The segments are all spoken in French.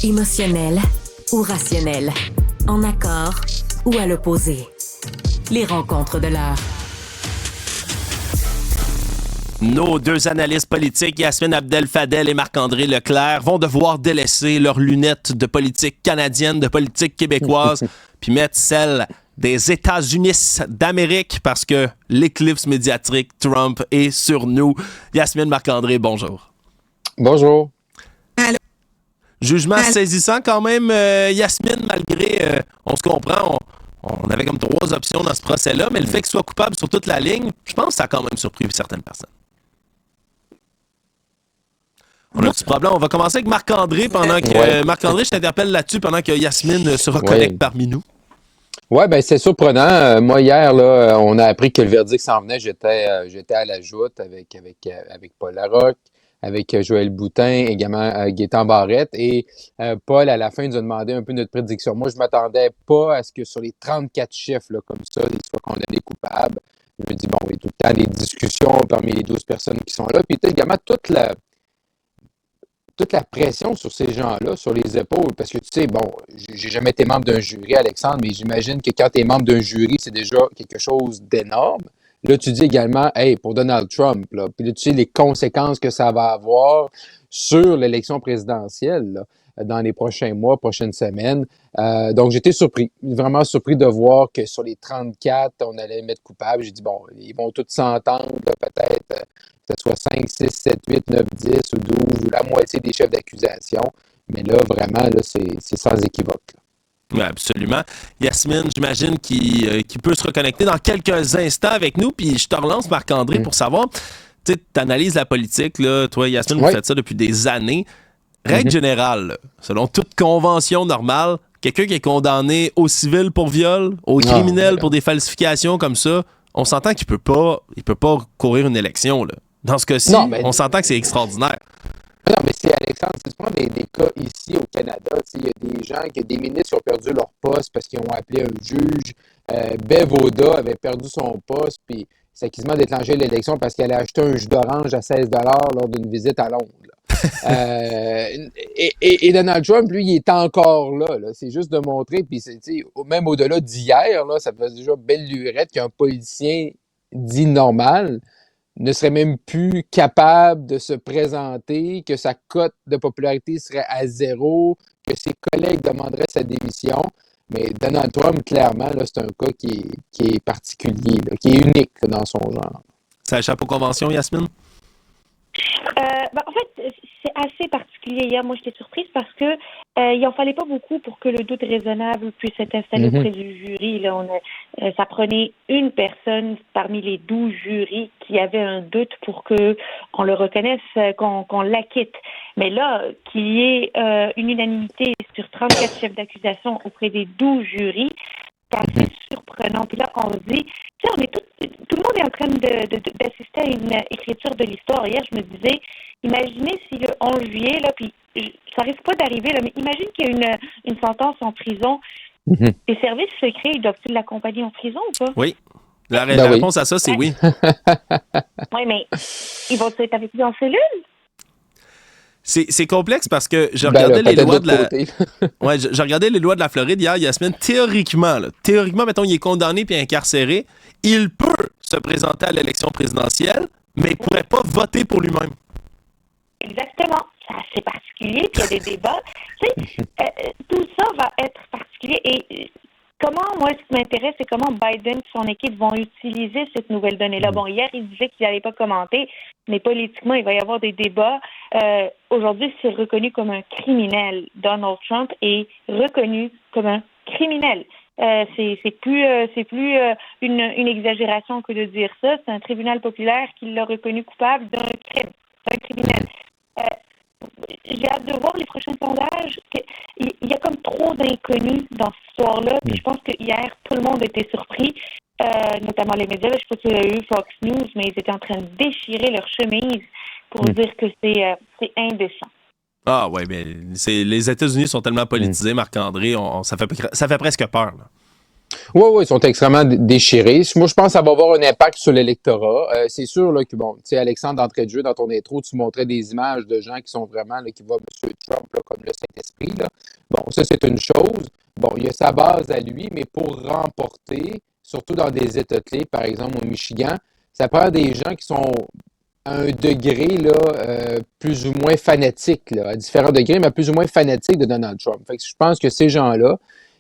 Émotionnel ou rationnel, en accord ou à l'opposé. Les rencontres de l'heure. Nos deux analystes politiques, Yasmine Abdel-Fadel et Marc-André Leclerc, vont devoir délaisser leurs lunettes de politique canadienne, de politique québécoise, puis mettre celles des États-Unis d'Amérique parce que l'éclipse médiatique Trump est sur nous. Yasmine, Marc-André, bonjour. Bonjour. Allô? Jugement saisissant quand même, Yasmine, malgré, on se comprend, on avait comme 3 options dans ce procès-là, mais le fait qu'il soit coupable sur toute la ligne, je pense que ça a quand même surpris certaines personnes. On a un petit problème. On va commencer avec Marc-André pendant que... Ouais. Marc-André, je t'interpelle là-dessus pendant que Yasmine se reconnecte parmi nous. Oui, ben c'est surprenant. Moi, hier, là, on a appris que le verdict s'en venait. J'étais à la joute avec Paul Larocque, avec Joël Boutin, également Gaétan Barrette. Et Paul, à la fin, nous a demandé un peu notre prédiction. Moi, je ne m'attendais pas à ce que sur les 34 chiffres, là, comme ça, il soit condamné coupable. Je me dis, bon, il y a tout le temps des discussions parmi les 12 personnes qui sont là. Puis également toute la pression sur ces gens-là, sur les épaules, parce que tu sais, bon, j'ai jamais été membre d'un jury, Alexandre, mais j'imagine que quand tu es membre d'un jury, c'est déjà quelque chose d'énorme. Là, tu dis également, hey, pour Donald Trump, là, puis là, tu sais les conséquences que ça va avoir sur l'élection présidentielle, là, dans les prochains mois, prochaines semaines. Donc, j'étais surpris, vraiment surpris de voir que sur les 34, on allait mettre coupable. J'ai dit, bon, ils vont tous s'entendre, là, peut-être, que ce soit 5, 6, 7, 8, 9, 10 ou 12, ou la moitié des chefs d'accusation. Mais là, vraiment, là, c'est sans équivoque. Oui, absolument. Yasmine, j'imagine qu'il peut se reconnecter dans quelques instants avec nous. Puis je te relance, Marc-André, pour savoir, tu analyses la politique, là, toi, Yasmine, vous faites ça depuis des années. Règle générale, là, selon toute convention normale, quelqu'un qui est condamné au civil pour viol, au criminel pour des falsifications comme ça, on s'entend qu'il peut pas courir une élection, là. Dans ce cas-ci, on s'entend que c'est extraordinaire. Non, mais c'est Alexandre, si tu prends des cas ici au Canada, il y a des gens, des ministres qui ont perdu leur poste parce qu'ils ont appelé un juge. Bev Oda avait perdu son poste, puis c'est quasiment déclenché l'élection parce qu'elle a acheté un jus d'orange à 16 $ lors d'une visite à Londres. Et Donald Trump, lui, il est encore là. C'est juste de montrer, puis même au-delà d'hier, là, ça fait déjà belle lurette qu'un politicien dit normal ne serait même plus capable de se présenter, que sa cote de popularité serait à 0, que ses collègues demanderaient sa démission. Mais Donald Trump, clairement, là, c'est un cas qui est particulier, là, qui est unique dans son genre. Ça échappe aux conventions, Yasmine? En fait, c'est assez particulier. Hier, moi, j'étais surprise parce que il n'en fallait pas beaucoup pour que le doute raisonnable puisse être installé auprès du jury. Là, ça prenait une personne parmi les 12 jurys qui avait un doute pour que on le reconnaisse, qu'on l'acquitte. Mais là, qu'il y ait une unanimité sur 34 chefs d'accusation auprès des 12 jurys, c'est assez surprenant. Puis là, on se dit, tu sais, tout le monde est en train d'assister à une écriture de l'histoire. Hier, je me disais, imaginez si le 11 juillet, là, puis ça risque pas d'arriver, là, mais imagine qu'il y a une sentence en prison. Les services secrets, ils doivent-ils l'accompagner en prison ou pas? Oui. La réponse à ça, c'est oui. Oui, mais ils vont être avec lui en cellule? C'est complexe parce que je regardais les lois de la... Ouais, j'ai regardé les lois de la Floride hier, Yasmine. Théoriquement, mettons, il est condamné puis incarcéré, il peut se présenter à l'élection présidentielle, mais il ne pourrait pas voter pour lui-même. Exactement. C'est assez particulier, puis il y a des débats. Tu sais, tout ça va être particulier. Et comment, moi, ce qui m'intéresse, c'est comment Biden et son équipe vont utiliser cette nouvelle donnée-là. Bon, hier, il disait qu'il n'allait pas commenter, mais politiquement, il va y avoir des débats. Aujourd'hui, c'est reconnu comme un criminel. Donald Trump est reconnu comme un criminel. C'est plus une exagération que de dire ça. C'est un tribunal populaire qui l'a reconnu coupable d'un crime, d'un criminel. J'ai hâte de voir les prochains sondages. Il y a comme trop d'inconnus dans cette histoire-là. Puis je pense que hier, tout le monde était surpris, notamment les médias. Là, je ne sais pas si vous avez eu Fox News, mais ils étaient en train de déchirer leur chemise pour dire que c'est indécent. Ah oui, mais les États-Unis sont tellement politisés, Marc-André, ça fait presque peur, là. Oui, ils sont extrêmement déchirés. Moi, je pense que ça va avoir un impact sur l'électorat. C'est sûr là, que, bon, tu sais, Alexandre, d'entrée de jeu, dans ton intro, tu montrais des images de gens qui sont vraiment, là, qui voient M. Trump là, comme le Saint-Esprit. Là. Bon, ça, c'est une chose. Bon, il y a sa base à lui, mais pour remporter, surtout dans des États clés, par exemple au Michigan, ça prend des gens qui sont à un degré là, plus ou moins fanatique, là, à différents degrés, mais plus ou moins fanatique de Donald Trump. Fait que je pense que ces gens-là,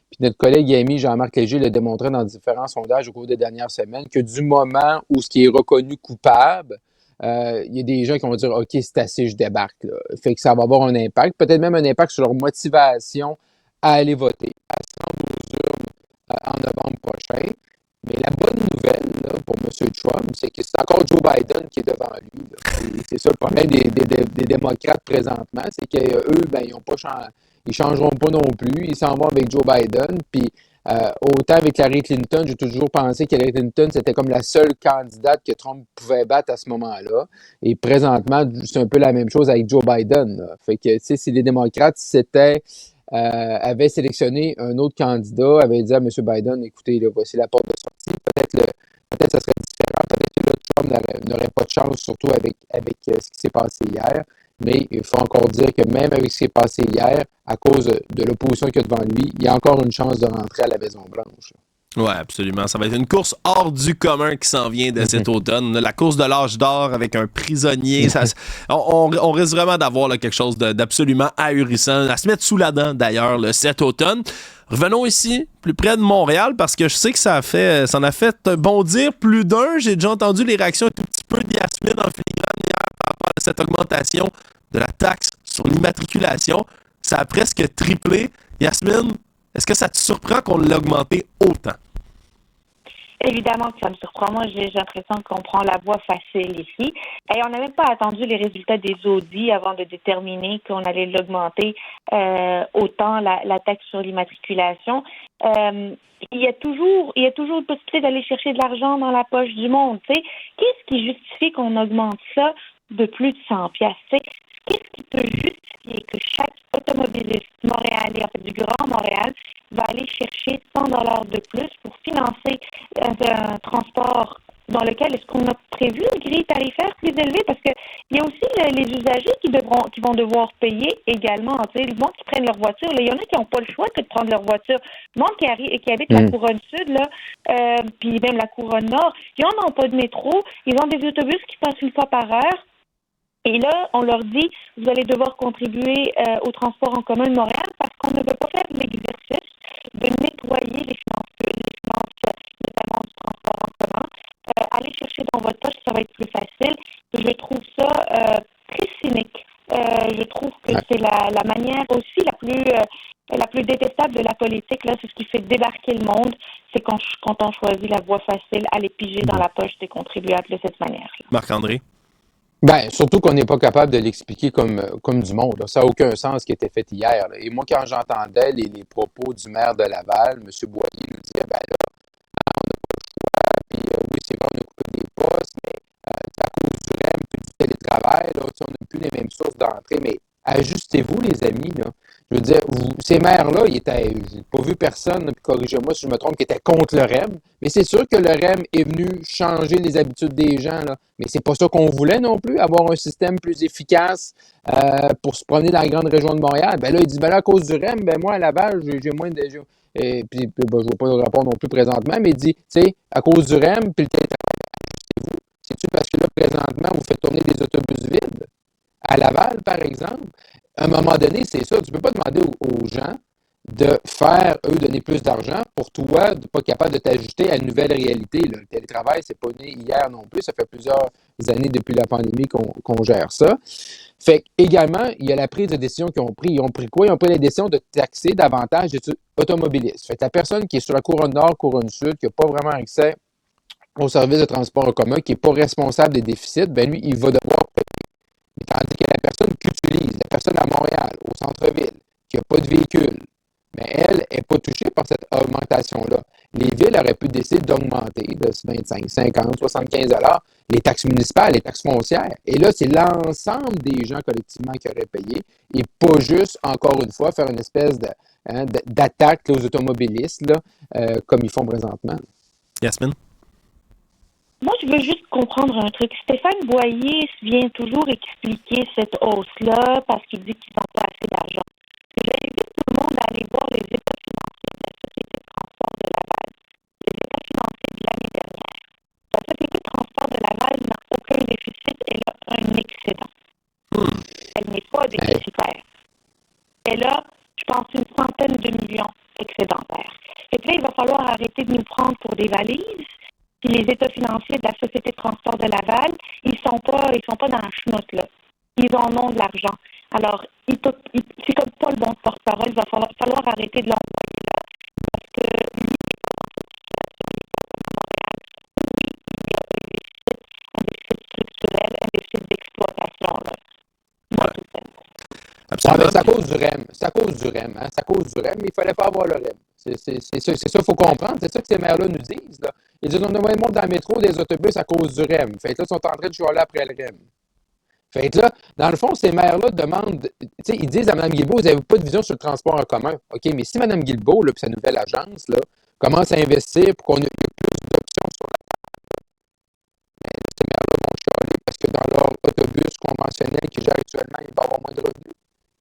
puis notre collègue et ami Jean-Marc Léger l'a démontré dans différents sondages au cours des dernières semaines, que du moment où ce qui est reconnu coupable, il y a des gens qui vont dire OK, c'est assez, je débarque. Là. Fait que ça va avoir un impact, peut-être même un impact sur leur motivation à aller voter, à se rendre aux urnes en novembre prochain. Mais la bonne nouvelle là, pour M. Trump, c'est que c'est encore Joe Biden qui est devant lui. Là. C'est ça le problème des démocrates présentement, c'est qu'eux, ben, ils n'ont pas changé. Ils ne changeront pas non plus. Ils s'en vont avec Joe Biden. Puis autant avec Hillary Clinton, j'ai toujours pensé qu'Hillary Clinton, c'était comme la seule candidate que Trump pouvait battre à ce moment-là. Et présentement, c'est un peu la même chose avec Joe Biden. Là. Fait que, tu sais, si les démocrates avaient sélectionné un autre candidat, avaient dit à M. Biden, écoutez, là, voici la porte de sortie, peut-être ça serait différent. Peut-être que là, Trump n'aurait pas de chance, surtout avec ce qui s'est passé hier. Mais il faut encore dire que même avec ce qui s'est passé hier, à cause de l'opposition qu'il y a devant lui, il y a encore une chance de rentrer à la Maison-Blanche. Oui, absolument. Ça va être une course hors du commun qui s'en vient de cet automne. La course de l'âge d'or avec un prisonnier. On risque vraiment d'avoir là, quelque chose d'absolument ahurissant. À se mettre sous la dent, d'ailleurs, cet automne. Revenons ici, plus près de Montréal, parce que je sais que ça en a fait bondir plus d'un. J'ai déjà entendu les réactions un tout petit peu de Yasmine en filigrane hier par rapport à cette augmentation de la taxe sur l'immatriculation. Ça a presque triplé. Yasmine, est-ce que ça te surprend qu'on l'ait augmenté autant? Évidemment que ça me surprend. Moi, j'ai l'impression qu'on prend la voie facile ici. Et on n'a même pas attendu les résultats des audits avant de déterminer qu'on allait l'augmenter autant la taxe sur l'immatriculation. Il y a toujours une possibilité d'aller chercher de l'argent dans la poche du monde. Tu sais, qu'est-ce qui justifie qu'on augmente ça de plus de 100 piastres? Qu'est-ce qui peut justifier que chaque automobiliste montréalais, en fait du Grand Montréal, va aller chercher 100 $ de plus pour financer un transport dans lequel est-ce qu'on a prévu une grille tarifaire plus élevée? Parce que il y a aussi les usagers qui vont devoir payer également. Tu sais, le monde qui prennent leur voiture, là, il y en a qui n'ont pas le choix que de prendre leur voiture. Le monde qui habite la couronne sud, là, puis même la couronne nord, ils n'en ont pas de métro, ils ont des autobus qui passent une fois par heure. Et là, on leur dit, vous allez devoir contribuer au transport en commun de Montréal parce qu'on ne veut pas faire l'exercice de nettoyer les finances notamment du transport en commun. Aller chercher dans votre poche, ça va être plus facile. Je trouve ça très cynique. Je trouve que c'est la manière aussi la plus détestable de la politique. Là, c'est ce qui fait débarquer le monde. C'est quand on choisit la voie facile, aller piger dans la poche des contribuables de cette manière-là. Marc-André? Ben, surtout qu'on n'est pas capable de l'expliquer comme du monde. Là. Ça n'a aucun sens ce qui a été fait hier. Là. Et moi, quand j'entendais les propos du maire de Laval, M. Boyer nous disait, ben là, on n'a pas le choix, puis oui, c'est vrai, on a coupé des postes, mais à cause du REM, puis du télétravail, là, on n'a plus les mêmes sources d'entrée, mais ajustez-vous, les amis, là. Je veux dire, ces maires-là, je n'ai pas vu personne, puis corrigez-moi si je me trompe, qui était contre le REM. Mais c'est sûr que le REM est venu changer les habitudes des gens, là. Mais c'est pas ça qu'on voulait non plus, avoir un système plus efficace pour se promener dans la grande région de Montréal. Ben là, il dit, ben là, à cause du REM, ben moi, à Laval, j'ai moins de... Et puis, ben, je ne vois pas le rapport non plus présentement, mais il dit, tu sais, à cause du REM, puis le télétravail, ajustez-vous. C'est-tu parce que là, présentement, vous faites tourner des autobus vides? À Laval, par exemple, à un moment donné, c'est ça. Tu ne peux pas demander aux gens de faire, eux, donner plus d'argent pour toi, de pas capable de t'ajuster à une nouvelle réalité. Là. Le télétravail, c'est pas né hier non plus. Ça fait plusieurs années depuis la pandémie qu'on gère ça. Fait également, il y a la prise de décision qu'ils ont pris. Ils ont pris quoi? Ils ont pris la décision de taxer davantage les automobilistes. Fait la personne qui est sur la couronne nord, couronne sud, qui n'a pas vraiment accès au service de transport en commun, qui n'est pas responsable des déficits, ben lui, il va devoir payer. Tandis que la personne qu'utilise, la personne à Montréal, au centre-ville, qui n'a pas de véhicule, mais elle n'est pas touchée par cette augmentation-là. Les villes auraient pu décider d'augmenter de 25, 50, 75 $. les taxes municipales, les taxes foncières. Et là, c'est l'ensemble des gens collectivement qui auraient payé et pas juste, encore une fois, faire une espèce d'attaque aux automobilistes, là, comme ils font présentement. Yasmine? Moi, je veux juste comprendre un truc. Stéphane Boyer vient toujours expliquer cette hausse-là parce qu'il dit qu'ils n'ont pas assez d'argent. J'invite tout le monde à aller voir les états financiers de la Société de transport de Laval, les états financiers de l'année dernière. La Société de transport de Laval n'a aucun déficit, elle a un excédent. Elle n'est pas déficitaire. Elle a, je pense, une centaine de millions excédentaires. Et puis là, il va falloir arrêter de nous prendre pour des valises. Puis les états financiers de la Société de transport de Laval, ils sont pas dans la chenoute, là. Ils en ont de l'argent. Alors, c'est comme pas le bon porte-parole. Il va falloir arrêter de l'envoyer là. Parce que lui, il est dans cette situation, il est à Montréal. Oui, il y a un déficit structurel, un déficit d'exploitation, là. Moi, tout ça. Absolument. Ouais, c'est à cause du REM. C'est à cause du REM. Hein? C'est à cause du REM, mais il ne fallait pas avoir le REM. C'est ça qu'il faut comprendre. C'est ça que ces maires-là nous disent. Là. Ils disent on a moins de monde dans le métro, des autobus à cause du REM. Fait que là, ils sont en train de chialer après le REM. Fait que là, dans le fond, ces maires-là demandent, ils disent à Mme Guilbeault, vous n'avez pas de vision sur le transport en commun. OK, mais si Mme Guilbeault, là, puis sa nouvelle agence, là, commence à investir pour qu'on ait plus d'options sur la table, ces maires-là vont chialer parce que dans leur autobus conventionnel qu'ils gèrent actuellement, ils vont avoir moins de revenus.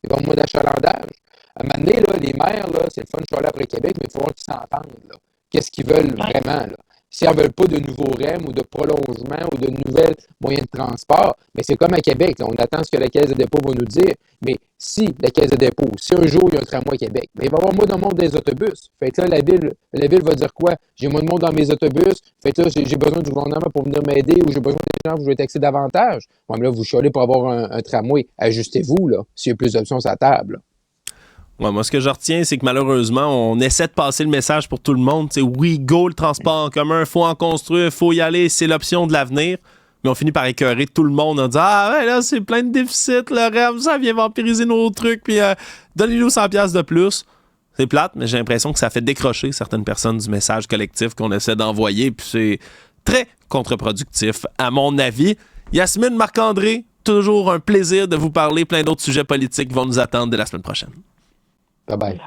Ils vont avoir moins d'achalandage. À un moment donné, là, les maires, là, c'est le fun de chialer après Québec, mais il faut voir qu'ils s'entendent. Là. Qu'est-ce qu'ils veulent vraiment, là? S'ils n'en veulent pas de nouveaux REM ou de prolongement ou de nouvelles moyens de transport, mais c'est comme à Québec. Là, on attend ce que la Caisse de dépôt va nous dire. Mais si la Caisse de dépôt, si un jour il y a un tramway à Québec, mais il va y avoir moins de monde dans les autobus. Fait que là, la ville va dire quoi? J'ai moins de monde dans mes autobus. Fait que là, j'ai besoin du gouvernement pour venir m'aider ou j'ai besoin des gens pour je vais taxer davantage. Bon, mais là, vous chialez pour avoir un tramway. Ajustez-vous, là, s'il y a plus d'options sur la table. Là. Ouais, moi, ce que je retiens, c'est que malheureusement, on essaie de passer le message pour tout le monde. T'sais, oui, go, le transport en commun, il faut en construire, il faut y aller, c'est l'option de l'avenir. Mais on finit par écœurer tout le monde en disant ah, ouais, là, c'est plein de déficits, le REM, ça vient vampiriser nos trucs, puis donnez-nous 100$ de plus. C'est plate, mais j'ai l'impression que ça fait décrocher certaines personnes du message collectif qu'on essaie d'envoyer, puis c'est très contre-productif, à mon avis. Yasmine, Marc-André, toujours un plaisir de vous parler. Plein d'autres sujets politiques vont nous attendre dès la semaine prochaine. Bye-bye.